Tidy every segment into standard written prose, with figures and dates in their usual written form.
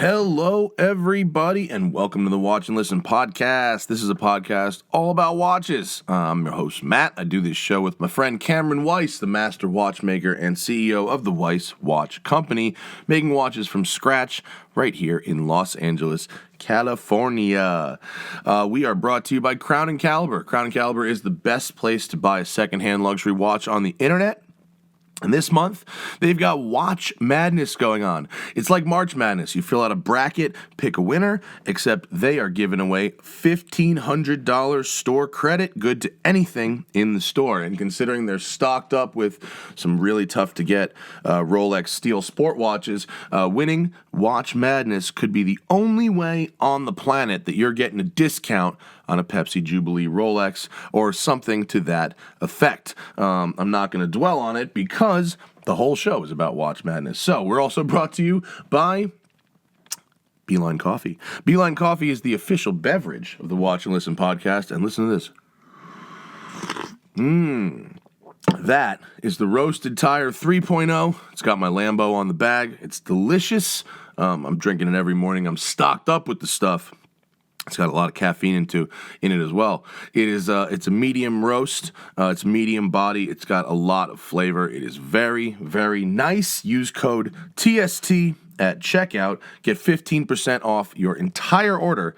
Hello, everybody, and welcome to the Watch and Listen podcast. This is a podcast all about watches. I'm your host, Matt. I do this show with my friend Cameron Weiss, the master watchmaker and CEO of the Weiss Watch Company, making watches from scratch right here in Los Angeles, California. We are brought to you by Crown & Caliber. Crown & Caliber is the best place to buy a secondhand luxury watch on the internet. And this month, they've got Watch Madness going on. It's like March Madness. You fill out a bracket, pick a winner, except they are giving away $1,500 store credit, good to anything in the store. And considering they're stocked up with some really tough-to-get Rolex steel sport watches, winning Watch Madness could be the only way on the planet that you're getting a discount on a Pepsi Jubilee Rolex or something to that effect. I'm not going to dwell on it because the whole show is about Watch Madness. So we're also brought to you by Beeline Coffee. Beeline Coffee is the official beverage of the Watch and Listen podcast. And listen to this. That is the Roasted Tire 3.0. It's got my Lambo on the bag. It's delicious. I'm drinking it every morning. I'm stocked up with the stuff. It's got a lot of caffeine in it as well. It's a medium roast. It's medium body. It's got a lot of flavor. It is very, very nice. Use code TST at checkout. Get 15% off your entire order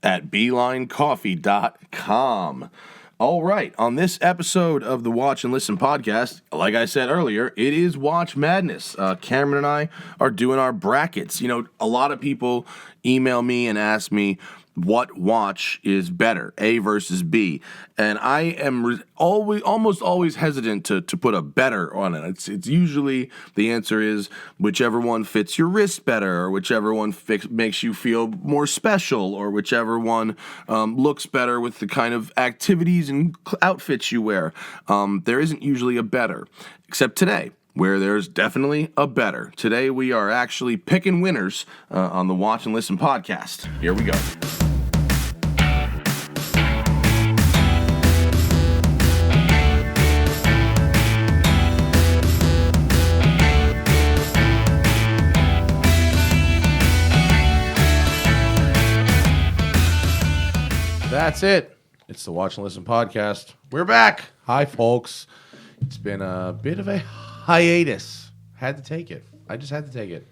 at BeelineCoffee.com. All right, on this episode of the Watch and Listen podcast, like I said earlier, it is Watch Madness. Cameron and I are doing our brackets. You know, a lot of people email me and ask me, what watch is better, A versus B? And I am almost always hesitant to put a better on it. It's usually the answer is whichever one fits your wrist better, or whichever one makes you feel more special, or whichever one looks better with the kind of activities and outfits you wear. There isn't usually a better, except today, where there's definitely a better. Today we are actually picking winners on the Watch and Listen podcast. Here we go. That's it. It's the Watch and Listen podcast. We're back. Hi, folks. It's been a bit of a hiatus. Had to take it. I just had to take it.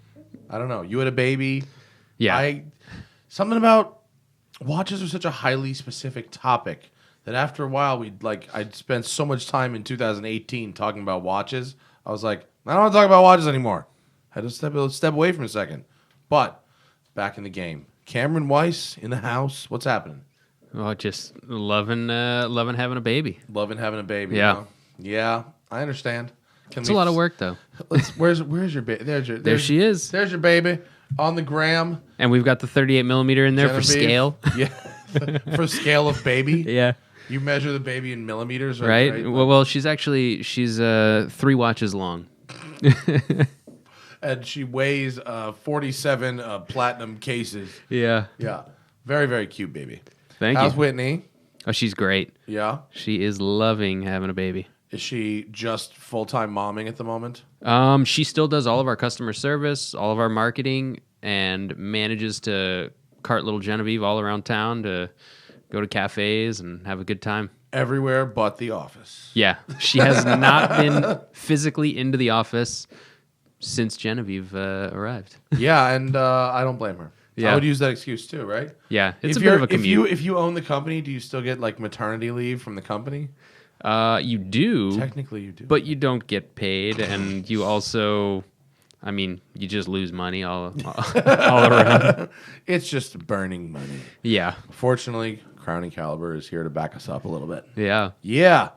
I don't know. You had a baby. Yeah. Something about watches are such a highly specific topic that after a while I'd spent so much time in 2018 talking about watches. I was like, I don't want to talk about watches anymore. I had to step away from a second. But back in the game. Cameron Weiss in the house. What's happening? Oh, just loving having a baby. Loving having a baby. Yeah. Huh? Yeah, I understand. It's a lot of work, though. Where's your baby? There she is. There's your baby on the gram. And we've got the 38 millimeter in there Genevieve. for scale. Yeah, for scale of baby. Yeah. You measure the baby in millimeters, right? Well, she's 3 watches long. And she weighs 47 platinum cases. Yeah. Yeah. Very, very cute baby. Thank you. How's Whitney? Oh, she's great. Yeah. She is loving having a baby. Is she just full-time momming at the moment? She still does all of our customer service, all of our marketing, and manages to cart little Genevieve all around town to go to cafes and have a good time. Everywhere but the office. Yeah. She has not been physically into the office since Genevieve arrived. Yeah, and I don't blame her. Yeah. I would use that excuse too, right? Yeah, it's a bit of a commute. If you own the company, do you still get like maternity leave from the company? You do. Technically, you do. But you don't get paid, and you also, you just lose money all around. It's just burning money. Yeah. Fortunately, Crown & Caliber is here to back us up a little bit. Yeah. Yeah.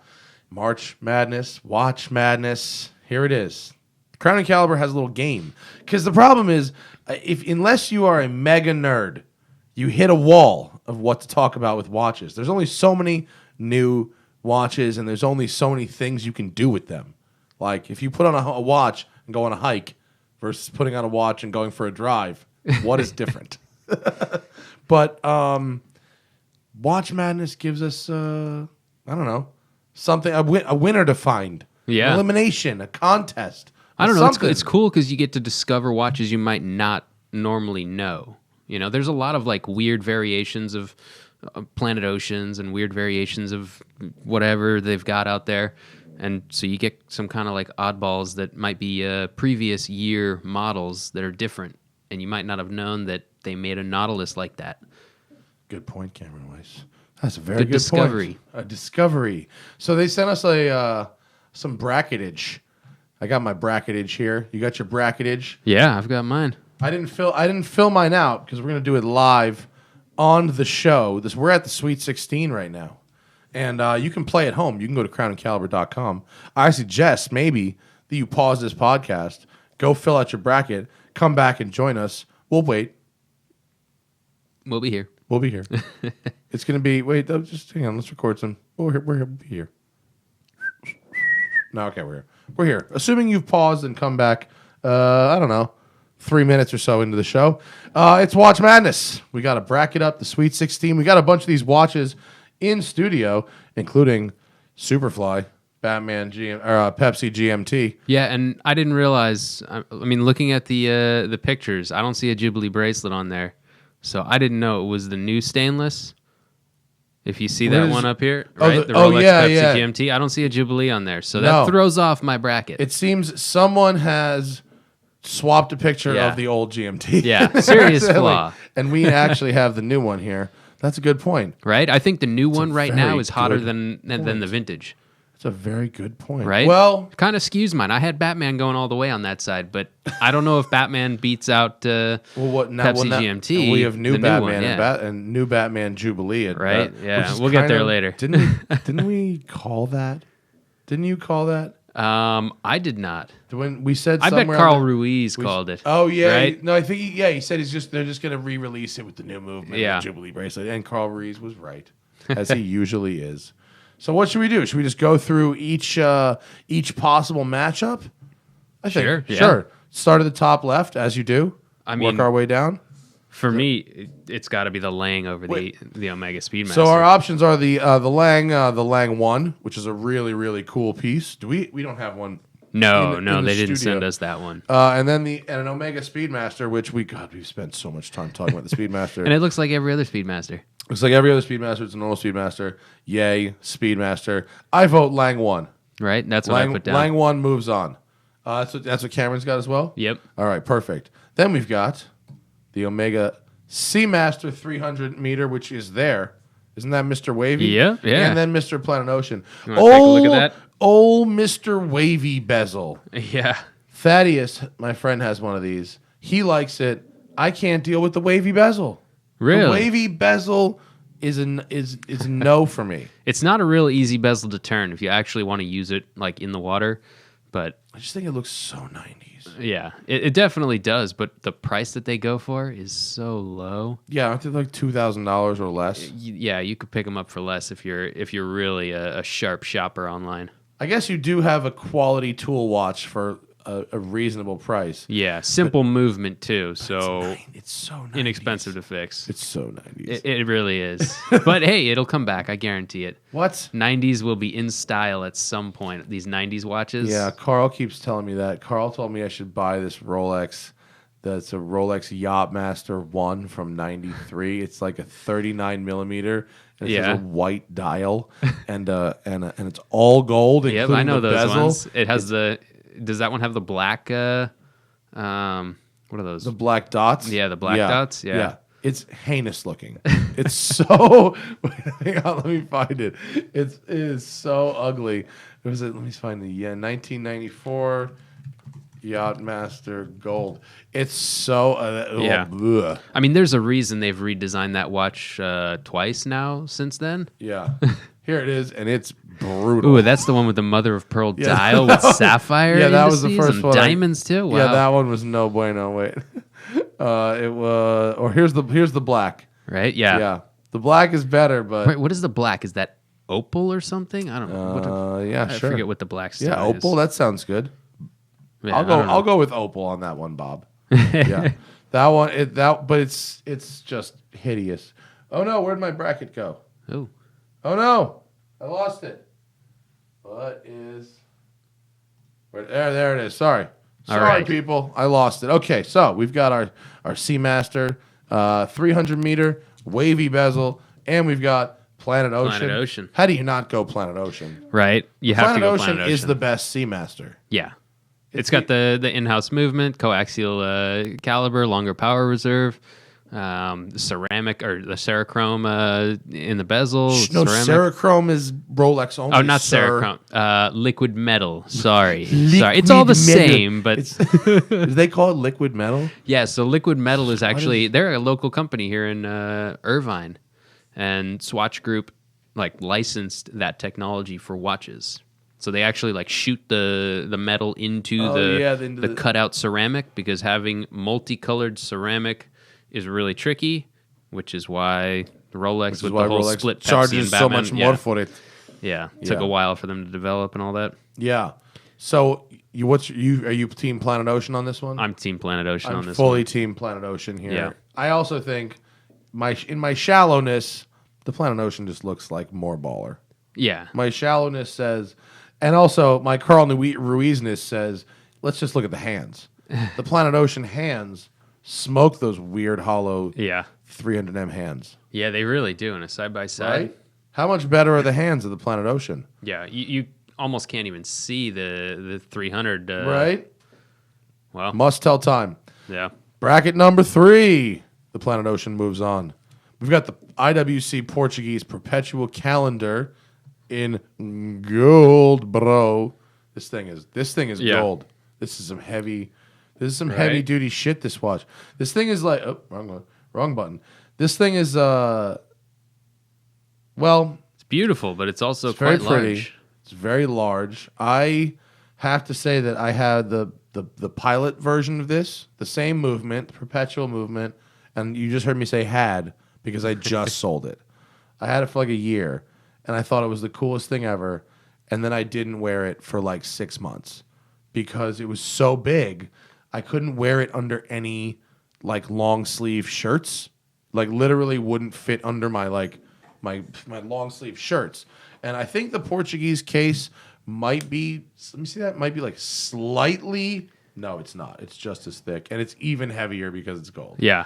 March Madness, Watch Madness. Here it is. Crown & Caliber has a little game. Because the problem is, unless you are a mega nerd, you hit a wall of what to talk about with watches. There's only so many new watches, and there's only so many things you can do with them. Like, if you put on a watch and go on a hike versus putting on a watch and going for a drive, what is different? But Watch Madness gives us, I don't know, something, a winner to find. Yeah. Elimination, a contest. I don't know. Something. It's cool because you get to discover watches you might not normally know. There's a lot of like weird variations of Planet Oceans and weird variations of whatever they've got out there. And so you get some kind of like oddballs that might be previous year models that are different. And you might not have known that they made a Nautilus like that. Good point, Cameron Weiss. That's a very good discovery. point. A discovery. So they sent us some bracketage. I got my bracketage here. You got your bracketage? Yeah, I've got mine. I didn't fill mine out because we're gonna do it live on the show. We're at the Sweet 16 right now, and you can play at home. You can go to crownandcaliber.com. I suggest maybe that you pause this podcast, go fill out your bracket, come back and join us. We'll wait. We'll be here. We'll be here. It's gonna be. Wait, just hang on. Let's record some. We're here. We'll be here. No, okay, we're here. We're here. Assuming you've paused and come back. I don't know. 3 minutes or so into the show. It's Watch Madness. We got a bracket up, the Sweet 16. We got a bunch of these watches in studio, including Superfly, Pepsi GMT. Yeah, and I didn't realize, looking at the pictures, I don't see a Jubilee bracelet on there. So I didn't know it was the new stainless. If you see that one up here, right? The Rolex Pepsi GMT. I don't see a Jubilee on there. So that throws off my bracket. It seems someone has swapped a picture of the old GMT. Yeah, serious flaw. And we actually have the new one here. That's a good point. Right? I think the new one right now is hotter than the vintage. That's a very good point. Right? Well, kind of skews mine. I had Batman going all the way on that side, but I don't know if Batman beats out Pepsi GMT. We have new Batman and new Batman Jubilee. Right? Yeah, we'll get there later. Didn't we call that? Didn't you call that? I did not. When we said, I bet Carl Ruiz called it. Oh yeah, right? No, I think he said they're just going to re-release it with the new movement, the Jubilee bracelet, and Carl Ruiz was right, as he usually is. So what should we do? Should we just go through each possible matchup? I think sure. Start at the top left as you do. Work our way down. For me, it's got to be the Lange over the Omega Speedmaster. So our options are the Lange 1, which is a really really cool piece. We don't have one. No, they didn't send us that one. And then an Omega Speedmaster, which we've spent so much time talking about the Speedmaster. And it looks like every other Speedmaster. Looks like every other Speedmaster. It's a normal Speedmaster. Yay, Speedmaster. I vote Lange 1. Right, that's what I put down. Lange 1 moves on. That's what Cameron's got as well? Yep. All right, perfect. Then we've got the Omega Seamaster 300 meter, which is there. Isn't that Mr. Wavy? Yeah. And then Mr. Planet Ocean. You want to take a look at that? Old Mr. Wavy bezel. Yeah. Thaddeus, my friend, has one of these. He likes it. I can't deal with the wavy bezel. Really? The wavy bezel is a no for me. It's not a real easy bezel to turn if you actually want to use it like in the water, but I just think it looks so 90s. Yeah, it definitely does, but the price that they go for is so low. Yeah, aren't they like $2,000 or less? Yeah, you could pick them up for less if you're really a sharp shopper online. I guess you do have a quality tool watch for a reasonable price. Yeah, simple movement too, so it's so 90s. Inexpensive to fix. It's so 90s. It really is. But hey, it'll come back, I guarantee it. What? 90s will be in style at some point, these 90s watches. Yeah, Carl keeps telling me that. Carl told me I should buy this Rolex. That's a Rolex Yachtmaster 1 from 93. It's like a 39 millimeter. And it has a white dial and it's all gold. Yep, I know those bezel. ones. It has Does that one have the black? What are those? The black dots. Yeah, the black dots. Yeah. It's heinous looking. It's so. Hang on, let me find it. It is so ugly. Let me find the 1994 Yachtmaster Gold. It's so. Bleh. I mean, there's a reason they've redesigned that watch twice now since then. Yeah. Here it is, and it's brutal. Ooh, that's the one with the mother of pearl dial with sapphire. Yeah, that was the first and one. Diamonds too. Wow. Yeah, that one was no bueno. Wait, it was. Or here's the black. Right. Yeah. Yeah, the black is better, but wait, what is the black? Is that opal or something? I don't know. I forget what the black style is. Yeah, opal. That sounds good. Yeah, I'll go with opal on that one, Bob. Yeah, that one. But it's just hideous. Oh no, where'd my bracket go? Oh no, I lost it. What is? There it is. Sorry. Sorry, right. people. I lost it. Okay, so we've got our Seamaster 300 meter wavy bezel, and we've got Planet Ocean. Planet Ocean. How do you not go Planet Ocean? Right. You have to go Ocean Planet Ocean. is the best Seamaster. Yeah. It's got the in-house movement, coaxial caliber, longer power reserve, ceramic or the Cerachrome in the bezel. No, ceramic. Cerachrome is Rolex only. Oh, not sir. Cerachrome. Liquid metal. Sorry. It's all the same, but Is they call it liquid metal? yeah. So Liquid Metal is actually they're a local company here in Irvine, and Swatch Group licensed that technology for watches. So they actually shoot the metal into the cutout ceramic, because having multicolored ceramic is really tricky, which is why the Rolex with the whole Rolex split Pepsi charges and Batman, so much more for it. Yeah, took a while for them to develop and all that. Yeah. So are you team Planet Ocean on this one? I'm Team Planet Ocean on this one. Fully team Planet Ocean here. Yeah. I also think in my shallowness, the Planet Ocean just looks like more baller. Yeah. My shallowness says, and also my Carl Ruizness says, let's just look at the hands. The Planet Ocean hands smoke those weird hollow 300M hands. Yeah, they really do in a side by side. Right? How much better are the hands of the Planet Ocean? Yeah, you almost can't even see the 300. Right? Well, Must tell time. yeah. Bracket number 3. The Planet Ocean moves on. We've got the IWC Portuguese Perpetual Calendar in gold, bro. This thing is gold. This is some heavy heavy duty shit, this watch. This thing is wrong button. This thing is it's beautiful, but it's also very quite pretty. large. It's very large. I have to say that I had the pilot version of this, the same movement, perpetual movement, and you just heard me say had because I just sold it. I had it for a year, and I thought it was the coolest thing ever, and then I didn't wear it for 6 months because it was so big. I couldn't wear it under any long sleeve shirts. Literally wouldn't fit under my my long sleeve shirts. And I think the Portuguese case might be, let me see that, might be slightly, no, it's not. It's just as thick, and it's even heavier because it's gold. Yeah.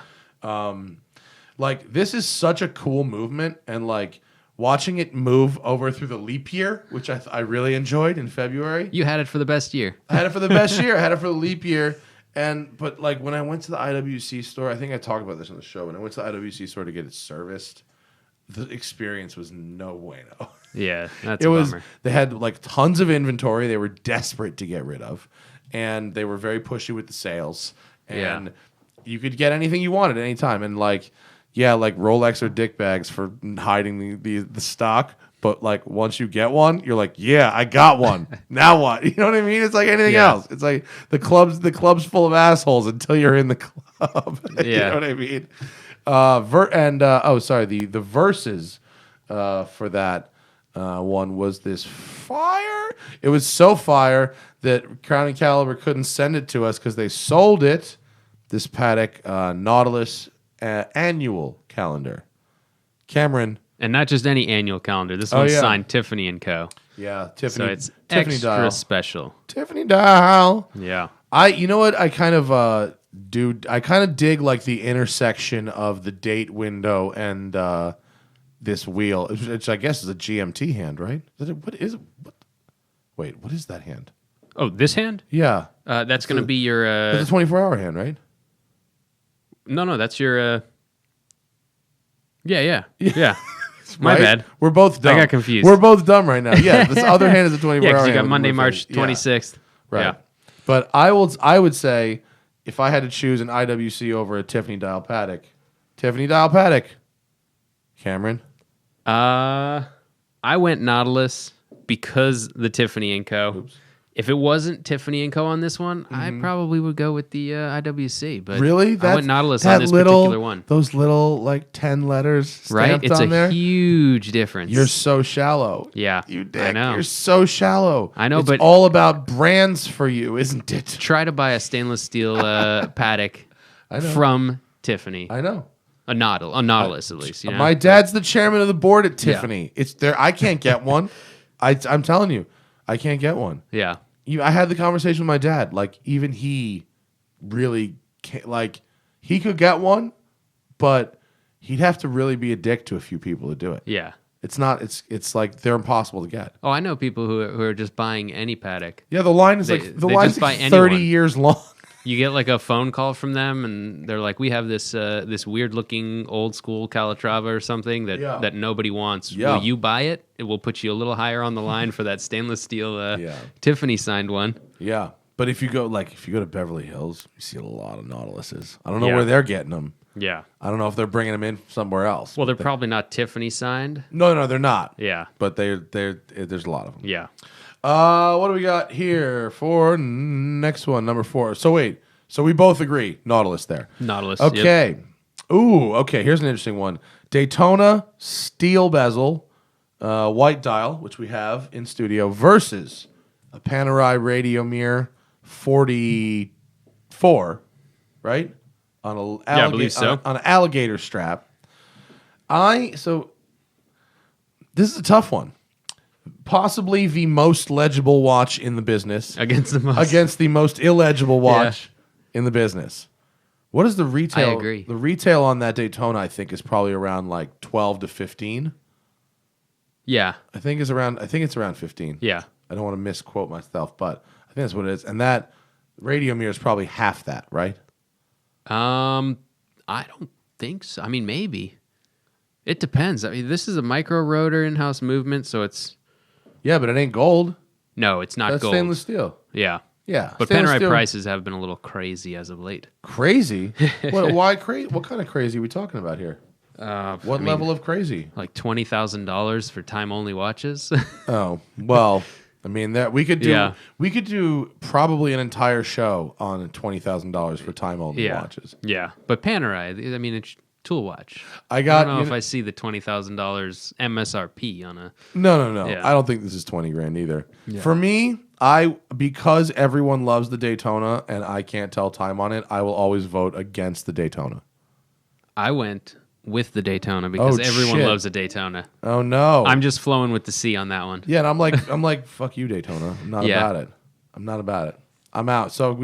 This is such a cool movement, and watching it move over through the leap year, which I really enjoyed in February. You had it for the best year. I had it for the best year. I had it for the leap year. But when I went to the IWC store, I think I talked about this on the show. When I went to the IWC store to get it serviced, the experience was no bueno. Yeah, that's a bummer. They had tons of inventory they were desperate to get rid of, and they were very pushy with the sales. And you could get anything you wanted at any time. And Rolex or dick bags for hiding the stock. But once you get one, you're yeah, I got one. Now what? You know what I mean? It's like anything else. It's like the club's full of assholes until you're in the club. You know what I mean? The verses for that one was this fire. It was so fire that Crown and Caliber couldn't send it to us because they sold it. This Patek Nautilus annual calendar. Cameron. And not just any annual calendar. This one's signed Tiffany & Co. Yeah, Tiffany. So it's Tiffany extra dial. special. Tiffany dial. Yeah. You know what? I kind of I kind of dig the intersection of the date window and this wheel, which I guess is a GMT hand, right? What is it? Wait, what is that hand? Oh, this hand? Yeah. That's going to be your... It's a 24-hour hand, right? No, that's your... Yeah. My right? bad. We're both dumb. I got confused. We're both dumb right now. Yeah, this other hand is a 24-hour hand. Yeah, because you got Monday, March 26th. Right. Yeah. But I would say if I had to choose an IWC over a Tiffany dial Patek, Cameron? I went Nautilus because the Tiffany & Co. Oops. If it wasn't Tiffany & Co. on this one, I probably would go with the IWC. But really? I went Nautilus on this particular one. Those little 10 letters stamped it's on there. It's a huge difference. You're so shallow. Yeah, you dick. I know. You're so shallow. I know, it's but all about brands for you, isn't it? Try to buy a stainless steel Patek from Tiffany. I know. A Nautilus at least. You know? My dad's the chairman of the board at Tiffany. Yeah. It's there. I can't get one. I'm telling you, I can't get one. Yeah. I had the conversation with my dad. Like, even he really can't, like, he could get one, but he'd have to really be a dick to a few people to do it. Yeah. It's not. It's like they're impossible to get. Oh, I know people who are just buying any Patek. Yeah, the line is They line's just like buy 30 anyone. years long. You get like a phone call from them, and they're like, "We have this this weird looking old school Calatrava or something that nobody wants. Yeah. Will you buy it? It will put you a little higher on the line for that stainless steel Tiffany signed one." Yeah, but if you go to Beverly Hills, you see a lot of Nautiluses. I don't know Yeah. where they're getting them. Yeah. I don't know if they're bringing them in somewhere else. Well, they're probably not Tiffany signed. No, they're not. Yeah. But there's a lot of them. Yeah. What do we got here for next one, number 4? So we both agree Nautilus there. Nautilus. Okay. Yep. Ooh, okay. Here's an interesting one. Daytona steel bezel, white dial, which we have in studio, versus a Panerai radio mirror 44, right? On I believe so. on an alligator strap. So this is a tough one. Possibly the most legible watch in the business Against the most illegible watch in the business. What is the retail? I agree. The retail on that Daytona, I think, is probably around like 12 to 15. Yeah. I think it's around 15. Yeah. I don't want to misquote myself, but I think that's what it is. And that radio mirror is probably half that, right? I don't think so. I mean, maybe. It depends. I mean, this is a micro rotor in-house movement, so it's... Yeah, but it ain't gold. No, it's not That's gold. stainless steel. Yeah. Yeah. But stainless Panerai steel. prices have been a little crazy as of late. Crazy? Why crazy? What kind of crazy are we talking about here? What level of crazy? Like $20,000 for time-only watches. Oh, well, I mean that we could do. Yeah. We could do probably an entire show on $20,000 for time only watches. Yeah. But Panerai, I mean, it's tool watch. I don't know if I see the $20,000 MSRP on a... No. Yeah. I don't think this is 20 grand either. Yeah. For me, because everyone loves the Daytona and I can't tell time on it, I will always vote against the Daytona. I went with the Daytona because everyone shit. loves a Daytona. Oh no. I'm just flowing with the C on that one. Yeah, and I'm like, fuck you, Daytona. I'm not about it. I'm not about it. I'm out. So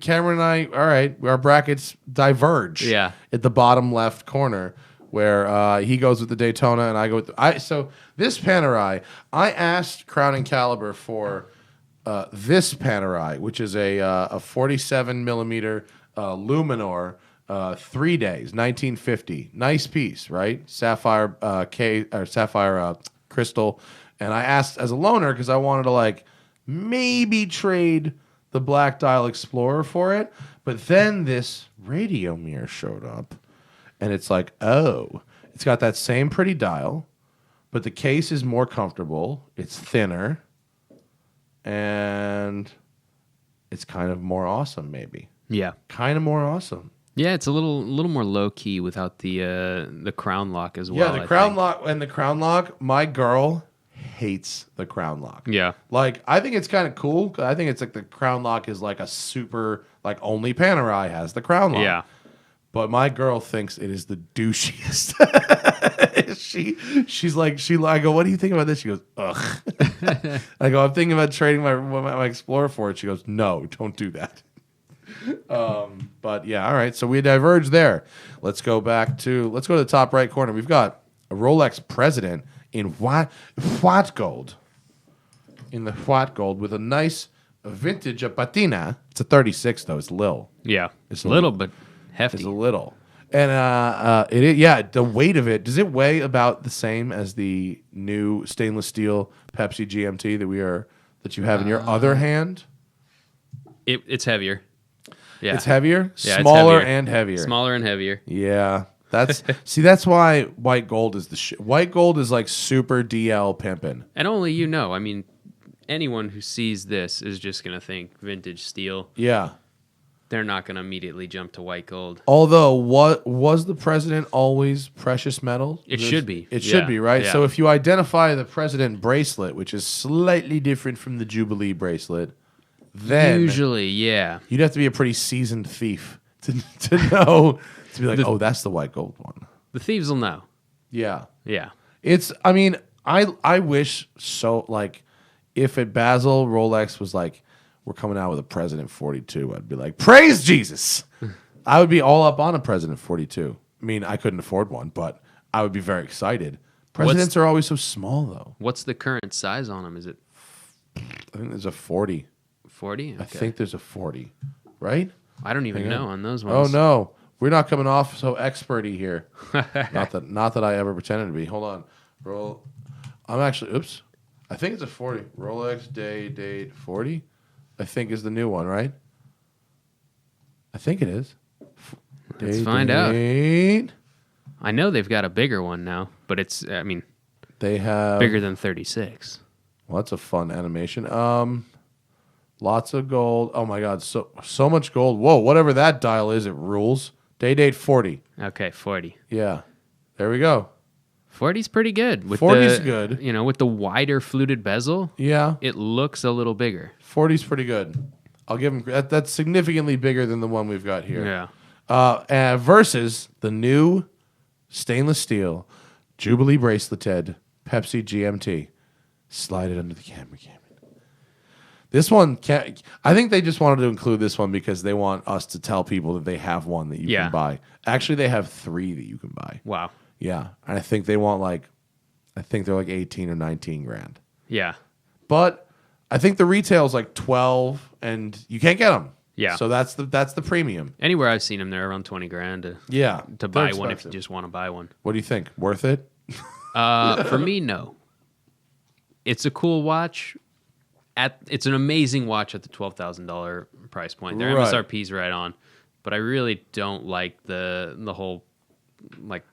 Cameron and I, all right, our brackets diverge. Yeah. At the bottom left corner, where he goes with the Daytona and I go with so this Panerai, I asked Crown and Caliber for this Panerai, which is a 47 millimeter Luminor. 3 days, 1950. Nice piece, right? Sapphire sapphire crystal. And I asked as a loaner because I wanted to like maybe trade the Black Dial Explorer for it. But then this radio mirror showed up, and it's like, oh, it's got that same pretty dial, but the case is more comfortable. It's thinner, and it's kind of more awesome, maybe. Yeah. Kind of more awesome. Yeah, it's a little more low key without the crown lock as well. Yeah, the crown lock. My girl hates the crown lock. Yeah, like I think it's kind of cool. I think it's like the crown lock is like a super like only Panerai has the crown lock. Yeah, but my girl thinks it is the douchiest. I go, what do you think about this? She goes, ugh. I go, I'm thinking about trading my Explorer for it. She goes, no, don't do that. But yeah, all right. So we diverge there. Let's go to the top right corner. We've got a Rolex President in white gold. In the white gold with a nice vintage patina. It's a 36 though. It's little. Yeah, It's a little but hefty. It's a little. And it is, yeah, the weight of it, does it weigh about the same as the new stainless steel Pepsi GMT that you have in your other hand? It's heavier. Yeah. It's heavier? Yeah, Smaller it's heavier. and heavier. Smaller and heavier. Yeah. That's why white gold is the shit. White gold is like super DL pimping. And only you know. I mean, anyone who sees this is just going to think vintage steel. Yeah. They're not going to immediately jump to white gold. Although, what was the President always precious metal? It should be. It should be, right? Yeah. So if you identify the President bracelet, which is slightly different from the Jubilee bracelet, then usually, yeah, you'd have to be a pretty seasoned thief to know, to be like, oh, that's the white gold one. The thieves will know. Yeah. Yeah. I mean, I wish so, like, if at Basel, Rolex was like, were coming out with a President 42, I'd be like, praise Jesus. I would be all up on a President 42. I mean, I couldn't afford one, but I would be very excited. Presidents are always so small, though. What's the current size on them? Is it? I think there's a 40. 40? Okay. I think there's a 40, right? I don't even know on those Oh, ones. no. We're not coming off so experty here. not that I ever pretended to be. Hold on. I'm actually, oops. I think it's a 40. Rolex date 40, I think is the new one, right? I think it is. Let's find out. I know they've got a bigger one now, but it's, I mean, they have bigger than 36. Well, that's a fun animation. Lots of gold. Oh my God, so much gold. Whoa, whatever that dial is, it rules. Date 40. Okay, 40. Yeah, there we go. 40's pretty good. 40's good. You know, with the wider fluted bezel. Yeah, it looks a little bigger. 40's pretty good. I'll give them that's significantly bigger than the one we've got here. Yeah. Versus the new stainless steel Jubilee braceleted Pepsi GMT. Slide it under the camera, Cameron. This one, I think they just wanted to include this one because they want us to tell people that they have one that you can buy. Actually, they have 3 that you can buy. Wow. Yeah, and I think they want I think they're like 18 or 19 grand. Yeah. But I think the retail is like 12, and you can't get them. Yeah. So that's the premium. Anywhere I've seen them, they're around 20 grand to buy one if you just want to buy one. What do you think? Worth it? For me, no. It's a cool watch. It's an amazing watch at the $12,000 price point. Their MSRP's right on, but I really don't like the whole like.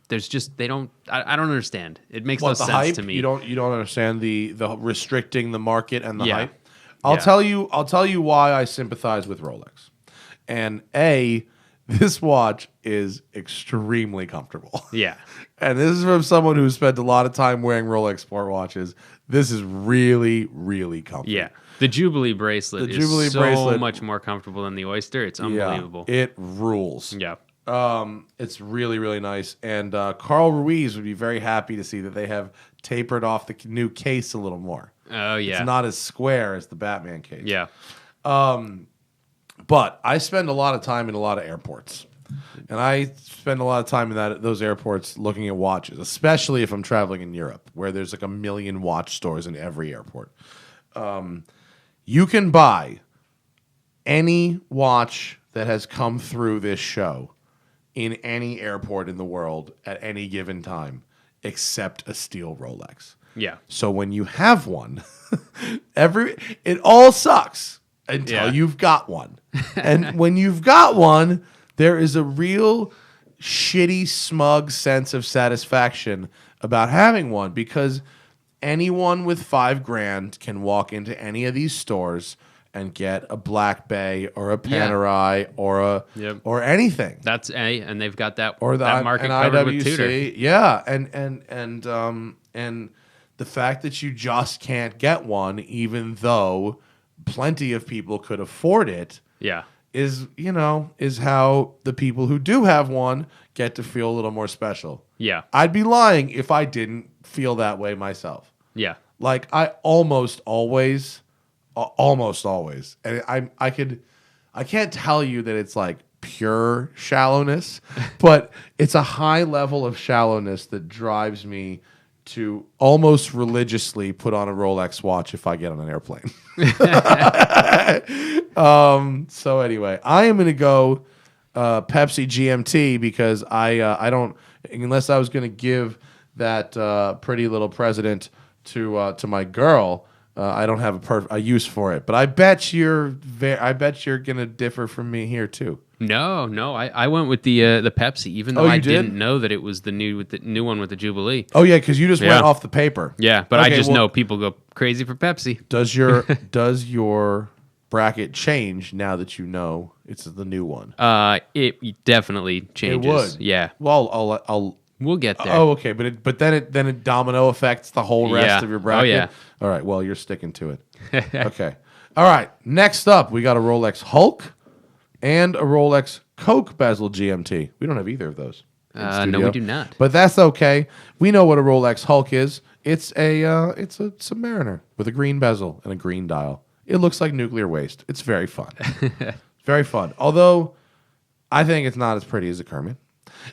There's just I don't understand. It makes no sense hype? to me. You don't understand the restricting the market and the hype. I'll tell you why I sympathize with Rolex. And this watch is extremely comfortable. Yeah. And this is from someone who spent a lot of time wearing Rolex sport watches. This is really, really comfortable. Yeah. The Jubilee bracelet is so much more comfortable than the Oyster. It's unbelievable. Yeah, it rules. Yeah. It's really, really nice. And Carl Ruiz would be very happy to see that they have tapered off the new case a little more. Oh, yeah. It's not as square as the Batman case. Yeah. But I spend a lot of time in a lot of airports. And I spend a lot of time in those airports looking at watches, especially if I'm traveling in Europe, where there's like 1 million watch stores in every airport. You can buy any watch that has come through this show in any airport in the world at any given time, except a steel Rolex. Yeah. So when you have one, it all sucks until you've got one. And when you've got one, there is a real shitty, smug sense of satisfaction about having one, because anyone with $5,000 can walk into any of these stores and get a Black Bay or a Panerai or anything. That's and they've got that or that market covered with Tudor. Yeah, and the fact that you just can't get one, even though plenty of people could afford it, is how the people who do have one get to feel a little more special. Yeah, I'd be lying if I didn't feel that way myself. Yeah, like I almost always, and I can't tell you that it's like pure shallowness, but it's a high level of shallowness that drives me to almost religiously put on a Rolex watch if I get on an airplane. So anyway, I am going to go Pepsi GMT because I don't, unless I was going to give that pretty little President to my girl, I don't have a use for it. But I bet you're going to differ from me here too. No, I went with the Pepsi, even though I didn't know that it was the new one with the Jubilee. Oh yeah, because you just went off the paper. Yeah, but okay, I just know people go crazy for Pepsi. Does your bracket change now that you know it's the new one? It definitely changes. It would. Yeah. Well, we'll get there. Oh, okay, but then it domino affects the whole rest of your bracket. Oh yeah. All right. Well, you're sticking to it. Okay. All right. Next up, we got a Rolex Hulk and a Rolex Coke bezel GMT. We don't have either of those. No, we do not. But that's okay. We know what a Rolex Hulk is. It's a Submariner with a green bezel and a green dial. It looks like nuclear waste. It's very fun. Very fun. Although I think it's not as pretty as a Kermit.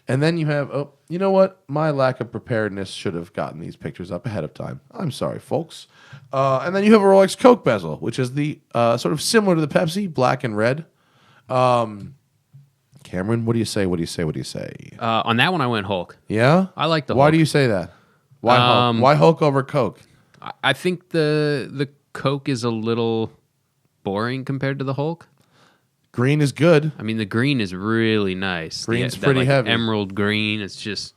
And then you have, oh, you know what? My lack of preparedness should have gotten these pictures up ahead of time. I'm sorry, folks. And then you have a Rolex Coke bezel, which is the sort of similar to the Pepsi, black and red. Cameron, what do you say? What do you say? What do you say? On that one, I went Hulk. Yeah? I like the Why Hulk. do you say that? Why Hulk? Why Hulk over Coke? I think the Coke is a little boring compared to the Hulk. Green is good. I mean, the green is really nice. Green's pretty heavy. Emerald green. It's just,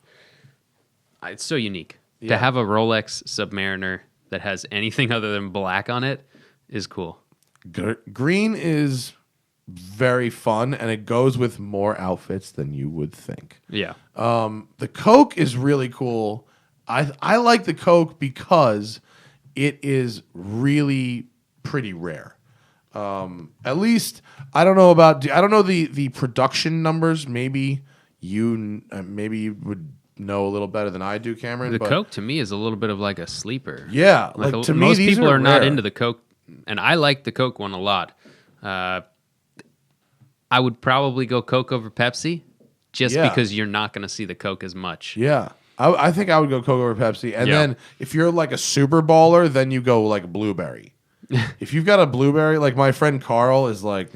it's so unique. Yeah. To have a Rolex Submariner that has anything other than black on it is cool. Green is very fun, and it goes with more outfits than you would think. Yeah. The Coke is really cool. I like the Coke because it is really pretty rare. At least I don't know the production numbers. Maybe you would know a little better than I do, Cameron. The Coke to me is a little bit of like a sleeper. Yeah, like to me, most these people are not rare. into the Coke, and I like the Coke one a lot. I would probably go Coke over Pepsi, just because you're not going to see the Coke as much. Yeah. I think I would go Coke over Pepsi. And then if you're like a super baller, then you go like blueberry. If you've got a blueberry, like my friend Carl is like,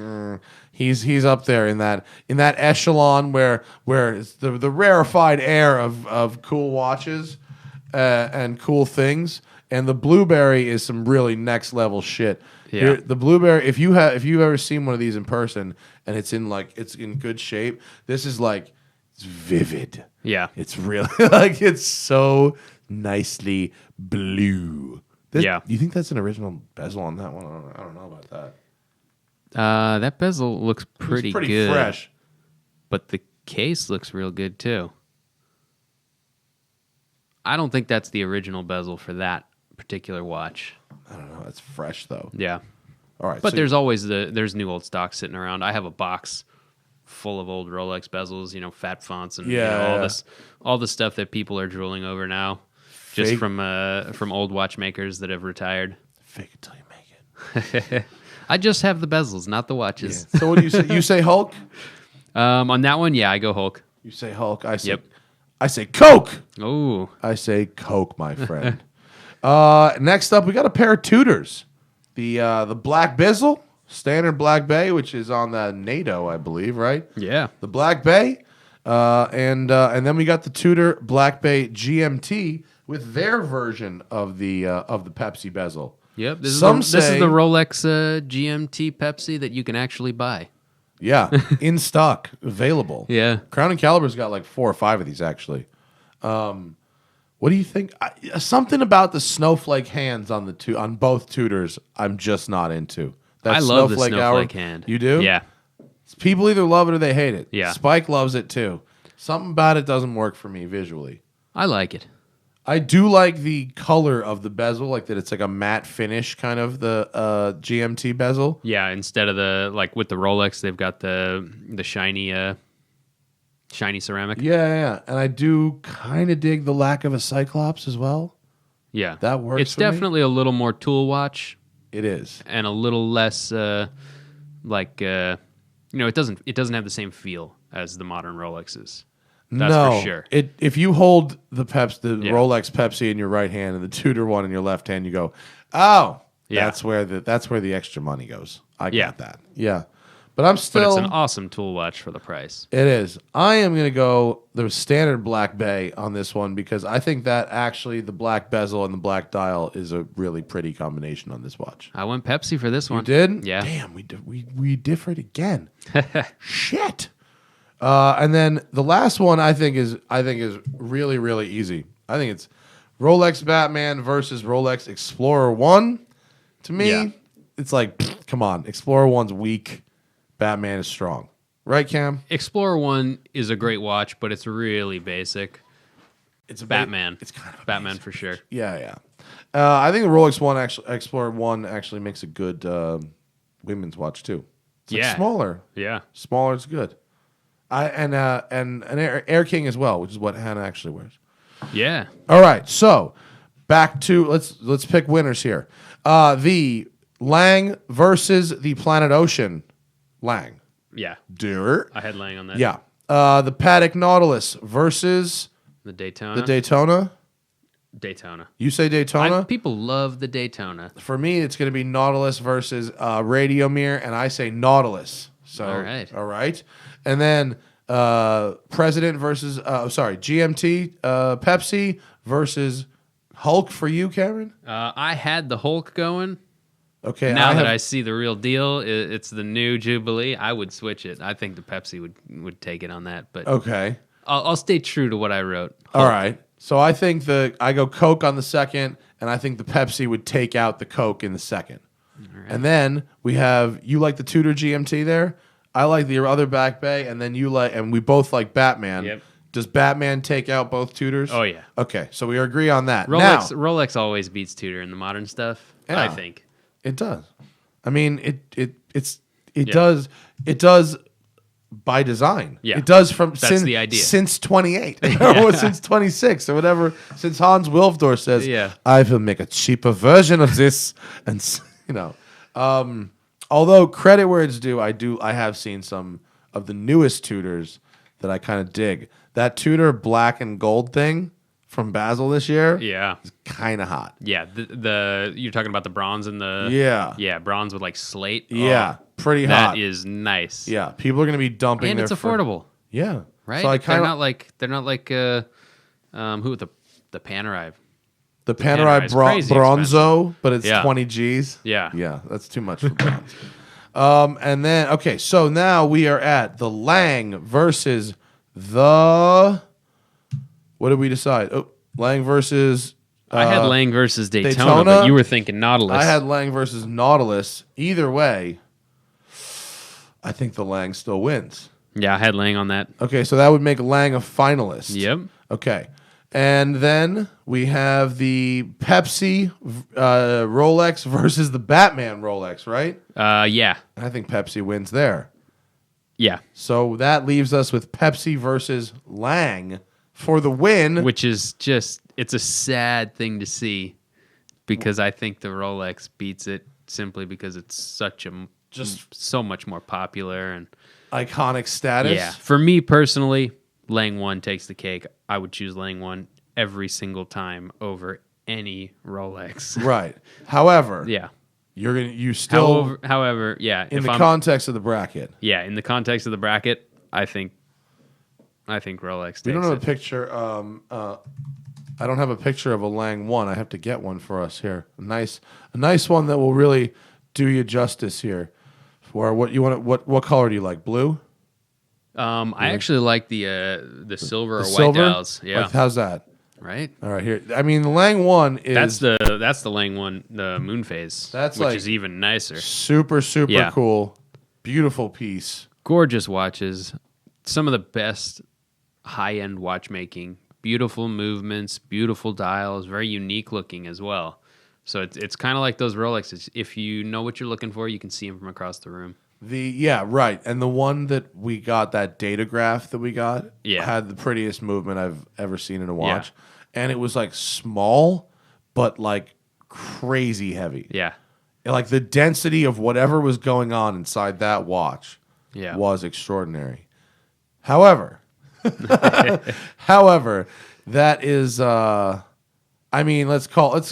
he's up there in that echelon where it's the rarefied air of cool watches and cool things. And the blueberry is some really next level shit. Yeah. The blueberry, if you've ever seen one of these in person and it's in good shape, this is like, it's vivid. Yeah. It's really like it's so nicely blue. You think that's an original bezel on that one? I don't know about that. That bezel looks pretty good. Fresh. But the case looks real good too. I don't think that's the original bezel for that particular watch. I don't know. It's fresh though. Yeah. All right. But there's always there's new old stock sitting around. I have a box full of old Rolex bezels, fat fonts and all the stuff that people are drooling over now. Just from old watchmakers that have retired. Fake it till you make it. I just have the bezels, not the watches. Yeah. So what do you say? You say Hulk? On that one, yeah, I go Hulk. You say Hulk. I say Coke. Oh. I say Coke, my friend. Next up, we got a pair of Tudors. The black bezel, standard Black Bay, which is on the NATO, I believe, right? Yeah. The Black Bay, and then we got the Tudor Black Bay GMT with their version of the Pepsi bezel. Yep. This is the Rolex GMT Pepsi that you can actually buy. Yeah, in stock, available. Yeah. Crown and Caliber's got like 4 or 5 of these actually. What do you think? Something about the snowflake hands on both Tudors, I'm just not into. I love the snowflake hand. You do? Yeah. People either love it or they hate it. Yeah. Spike loves it too. Something about it doesn't work for me visually. I like it. I do like the color of the bezel, like that it's like a matte finish kind of the GMT bezel. Yeah, instead of with the Rolex, they've got the shiny ceramic. Yeah. And I do kind of dig the lack of a Cyclops as well. Yeah. That works. It's definitely a little more tool watch. It is. And a little less it doesn't have the same feel as the modern Rolexes. That's for sure. If you hold the Rolex Pepsi in your right hand and the Tudor one in your left hand, you go, oh, yeah. That's where the extra money goes. I get that. Yeah. But it's an awesome tool watch for the price. It is. I am going to go the standard Black Bay on this one because I think that actually the black bezel and the black dial is a really pretty combination on this watch. I went Pepsi for this one. You did? Yeah. Damn, we differed again. Shit. And then the last one I think is really, really easy. I think it's Rolex Batman versus Rolex Explorer 1. To me, It's like, come on, Explorer 1's weak. Batman is strong. Right, Cam? Explorer 1 is a great watch, but it's really basic. It's Batman. It's kind of Batman for sure. Yeah. I think the Rolex Explorer 1 actually makes a good women's watch too. It's smaller. Yeah. Smaller is good. And an Air King as well, which is what Hannah actually wears. Yeah. All right, so back to let's pick winners here. The Lange versus the Planet Ocean. Lange. Yeah. Dear. I had Lange on that. Yeah. The Patek Nautilus versus The Daytona. the Daytona. Daytona. You say Daytona? People love the Daytona. For me, it's going to be Nautilus versus Radiomir, and I say Nautilus. So, all right. And then President versus, GMT, Pepsi versus Hulk for you, Cameron? I had the Hulk going. Okay. Now that I see the real deal, it's the new Jubilee, I would switch it. I think the Pepsi would take it on that. But okay. I'll stay true to what I wrote. Hulk. All right. So I think I go Coke on the second, and I think the Pepsi would take out the Coke in the second. Right. And then we have, you like the Tudor GMT there? I like the other Black Bay, and then and we both like Batman. Yep. Does Batman take out both Tudors? Oh, yeah. Okay, so we agree on that. Rolex always beats Tudor in the modern stuff, I think. It does. I mean, it does by design. Yeah. It does That's the idea. Since 28 or since 26 or whatever. Since Hans Wilfdorf says, I will make a cheaper version of this, and although credit where it's due, I have seen some of the newest Tudors that I kind of dig. That Tudor black and gold thing from Basel this year, is kind of hot. Yeah, the you're talking about the bronze and the bronze with like slate. Yeah, pretty hot. That is nice. Yeah, people are going to be dumping, and it's affordable. Yeah, right. So they're not like the Panerai. The Panerai Bronzo, but it's 20 G's. Yeah, that's too much for bronze. And then so now we are at the Lange versus the. What did we decide? Oh, Lange versus. I had Lange versus Daytona, but you were thinking Nautilus. I had Lange versus Nautilus. Either way, I think the Lange still wins. Yeah, I had Lange on that. Okay, so that would make Lange a finalist. Yep. Okay. And then we have the Pepsi Rolex versus the Batman Rolex, right? Yeah. I think Pepsi wins there. Yeah. So that leaves us with Pepsi versus Lange for the win. Which is it's a sad thing to see because I think the Rolex beats it simply because it's so much more popular and iconic status. Yeah. For me personally, Lange 1 takes the cake. I would choose Lange 1 every single time over any Rolex. Right. However, yeah. However, yeah. In the context of the bracket. Yeah, in the context of the bracket, I think Rolex takes it. We don't have a picture. I don't have a picture of a Lange 1. I have to get one for us here. A nice one that will really do you justice here. For what color do you like? Blue? I actually like the silver or silver? white dials. Yeah. How's that? Right. All right, here. I mean, the Lange 1 is that's the Lange 1, the moon phase. Which is even nicer. Super cool. Beautiful piece. Gorgeous watches. Some of the best high-end watchmaking. Beautiful movements, beautiful dials, very unique looking as well. So it's kind of like those Rolexes. If you know what you're looking for, you can see them from across the room. Right. And the one that we got, that datograph that we got, had the prettiest movement I've ever seen in a watch. Yeah. And it was like small, but like crazy heavy. Yeah. And like the density of whatever was going on inside that watch was extraordinary. However, that is I mean, let's call a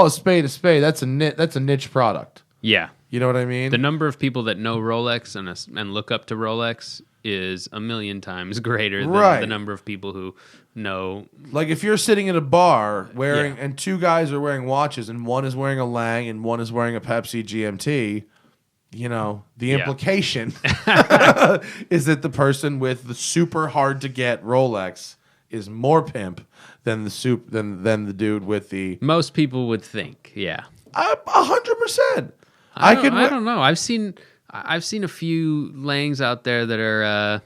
spade a spade. That's a niche product. Yeah. You know what I mean? The number of people that know Rolex and look up to Rolex is a million times greater than the number of people who know. Like if you're sitting in a bar and two guys are wearing watches and one is wearing a Lange and one is wearing a Pepsi GMT, you know, the implication is that the person with the super hard to get Rolex is more pimp than the dude with the. Most people would think, 100%. I don't know. I've seen a few Langes out there that are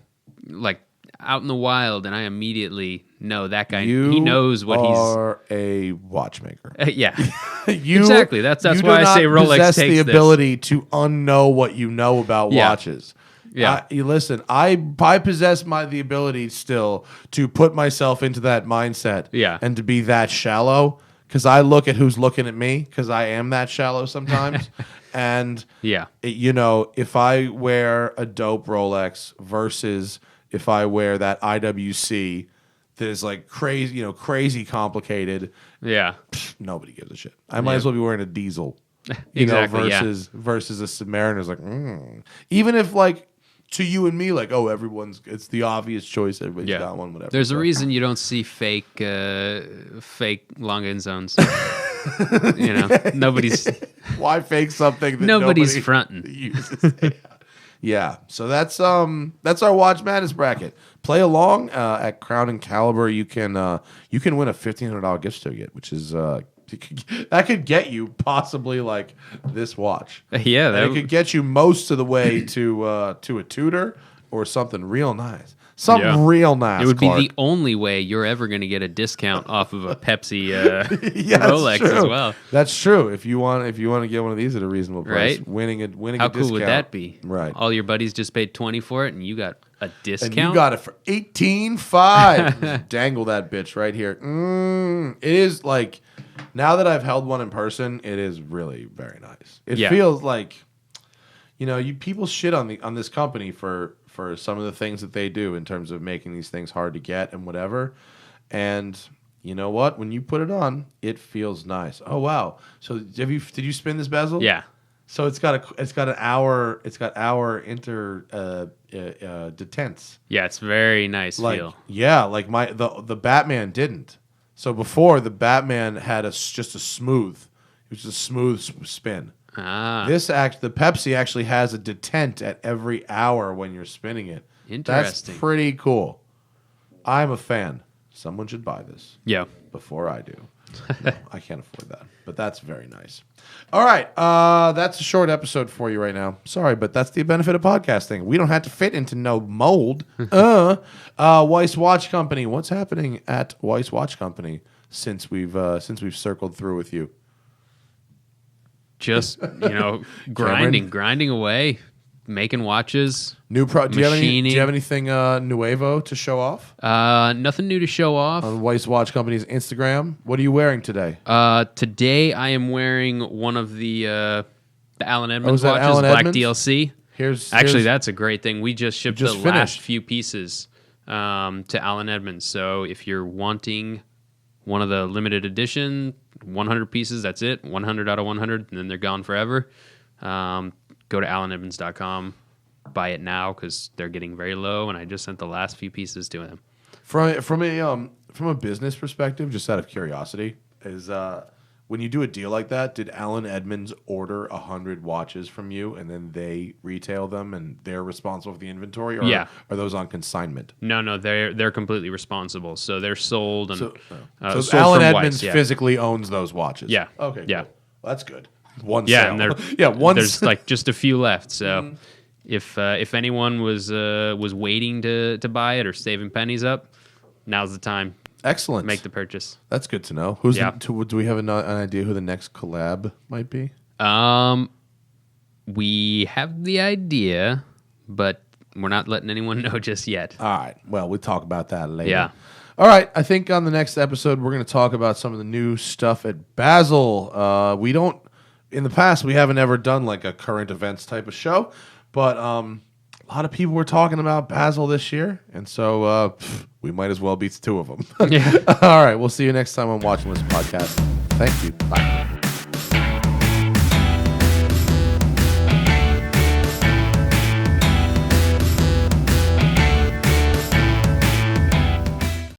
like out in the wild, and I immediately know that guy. He knows what he's. You are a watchmaker. Exactly. That's why I say Rolex possess takes the ability to unknow what you know about watches. Yeah. Listen, I possess the ability still to put myself into that mindset. Yeah. And to be that shallow. because I look at who's looking at me because I am that shallow sometimes. And if I wear a dope Rolex versus if I wear that IWC that is like crazy complicated, nobody gives a shit. I might as well be wearing a diesel, versus a Submariner's like, even if like to you and me, like, oh, it's the obvious choice. Everybody's got one, whatever. There's a reason you don't see fake Lange Sohnes. Nobody's. Why fake something that nobody's fronting? Uses? Yeah. So that's our Watch Madness bracket. Play along at Crown and Caliber. You can win a $1,500 gift certificate, which is that could get you possibly like this watch. Yeah, that could get you most of the way to a Tudor or something real nice. Something real nice. It would Clark. be the only way you're ever going to get a discount off of a Pepsi Rolex as well. That's true. If you want to get one of these at a reasonable price, right? winning How a discount. How cool would that be? Right. All your buddies just paid $20 for it, and you got a discount. And you got it for $18,500. Dangle that bitch right here. It is like, now that I've held one in person, it is really very nice. It feels like, people shit on this company for some of the things that they do in terms of making these things hard to get and whatever. And you know what? When you put it on, it feels nice. Oh wow! So did you spin this bezel? Yeah. So it's got an hour detents. Yeah, it's very nice feel. Yeah, like the Batman didn't. So before the Batman had just a smooth. It was a smooth spin. The Pepsi actually has a detent at every hour when you're spinning it. Interesting. That's pretty cool. I'm a fan. Someone should buy this. Yeah. Before I do. No, I can't afford that. But that's very nice. All right. That's a short episode for you right now. Sorry, but that's the benefit of podcasting. We don't have to fit into no mold. Weiss Watch Company. What's happening at Weiss Watch Company since we've circled through with you? Just grinding away, making watches. Do you have anything nuevo to show off? Nothing new to show off. On Weiss Watch Company's Instagram. What are you wearing today? Today I am wearing one of the Allen Edmonds watches, Black DLC. That's a great thing. We just shipped the last few pieces to Allen Edmonds. So if you're wanting one of the limited edition 100 pieces, that's it. 100 out of 100, and then they're gone forever. Go to allenedmonds.com. Buy it now because they're getting very low, and I just sent the last few pieces to them. From a business perspective, just out of curiosity, is when you do a deal like that, did Allen Edmonds order 100 watches from you, and then they retail them, and they're responsible for the inventory, or are those on consignment? No, they're completely responsible. So they're sold, and so Allen Edmonds physically owns those watches. Yeah. Okay. Yeah. Cool. Well, that's good. One sale. And there's like just a few left. So if anyone was waiting to buy it or saving pennies up, now's the time. Excellent. Make the purchase. That's good to know. Do we have an idea who the next collab might be? We have the idea, but we're not letting anyone know just yet. All right. Well, we'll talk about that later. Yeah. All right. I think on the next episode, we're going to talk about some of the new stuff at Basel. In the past, we haven't ever done like a current events type of show, but a lot of people were talking about Basel this year, and so we might as well be two of them. Yeah. All right. We'll see you next time on Watching This Podcast. Thank you. Bye.